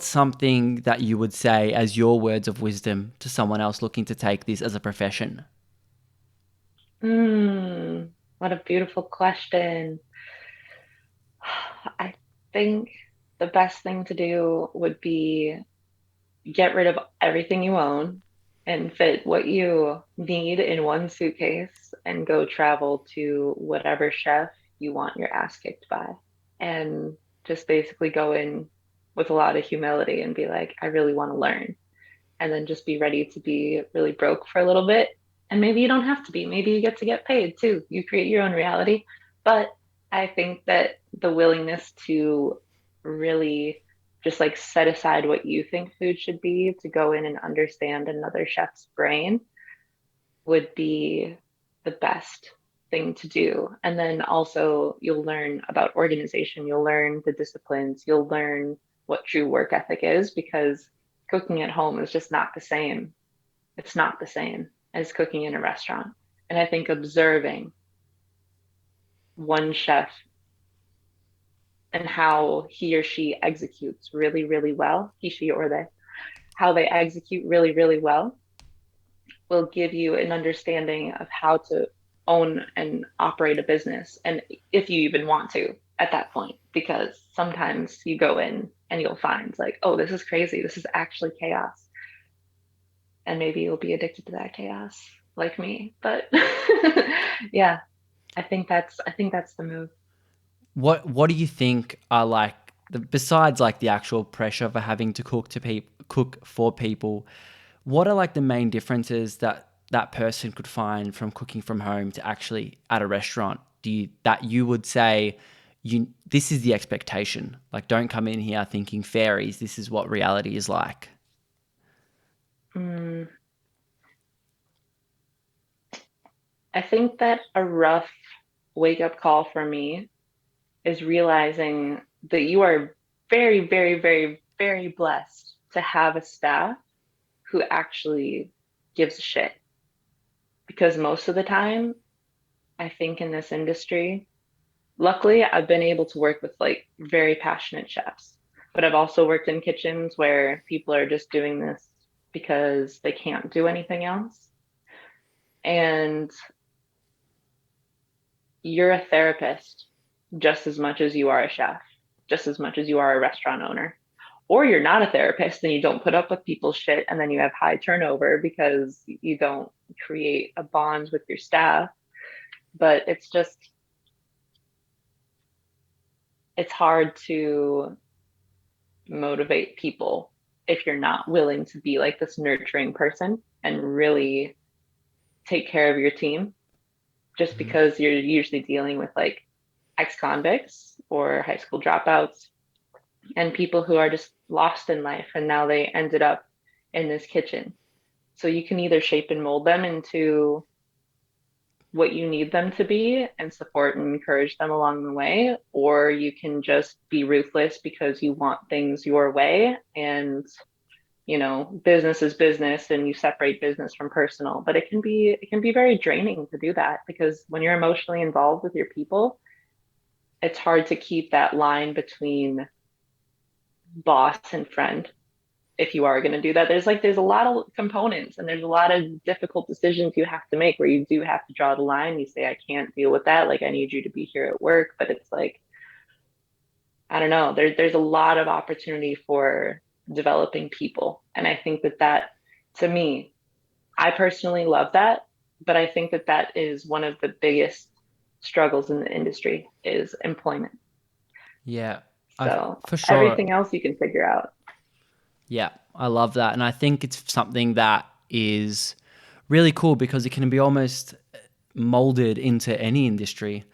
something that you would say as your words of wisdom to someone else looking to take this as a profession? What a beautiful question. I think the best thing to do would be get rid of everything you own and fit what you need in one suitcase and go travel to whatever chef you want your ass kicked by. And just basically go in with a lot of humility and be like, I really want to learn. And then just be ready to be really broke for a little bit. And maybe you don't have to be. Maybe you get paid too. You create your own reality. But I think that the willingness to really just like set aside what you think food should be to go in and understand another chef's brain would be the best thing to do. And then also you'll learn about organization, you'll learn the disciplines, you'll learn what true work ethic is because cooking at home is just not the same. It's not the same as cooking in a restaurant. And I think observing one chef and how he or she executes really, really well, he, she, or they, how they execute really, really well will give you an understanding of how to own and operate a business. And if you even want to at that point, because sometimes you go in and you'll find like, oh, this is crazy. This is actually chaos. And maybe you'll be addicted to that chaos like me. But yeah, I think that's the move. What do you think are like besides like the actual pressure for having to cook for people? What are like the main differences that that person could find from cooking from home to actually at a restaurant? That you would say this is the expectation. Like don't come in here thinking fairies. This is what reality is like. Mm, I think that a rough wake up call for me is realizing that you are very, very, very, very blessed to have a staff who actually gives a shit. Because most of the time, I think in this industry, luckily, I've been able to work with like very passionate chefs, but I've also worked in kitchens where people are just doing this because they can't do anything else. And you're a therapist just as much as you are a chef, just as much as you are a restaurant owner. Or you're not a therapist and you don't put up with people's shit and then you have high turnover because you don't create a bond with your staff. But it's just, it's hard to motivate people if you're not willing to be like this nurturing person and really take care of your team just Mhm. because you're usually dealing with like ex-convicts or high school dropouts and people who are just lost in life and now they ended up in this kitchen. So you can either shape and mold them into what you need them to be and support and encourage them along the way, or you can just be ruthless because you want things your way and business is business and you separate business from personal. But it can be very draining to do that because when you're emotionally involved with your people, it's hard to keep that line between boss and friend if you are going to do that. There's a lot of components and there's a lot of difficult decisions you have to make where you do have to draw the line. You say I can't deal with that, like I need you to be here at work, but it's like I don't know, there's a lot of opportunity for developing people. And I think that to me, I personally love that, but I think that is one of the biggest struggles in the industry is employment. Yeah, I So for sure. everything else you can figure out. Yeah, I love that. And I think it's something that is really cool because it can be almost molded into any industry.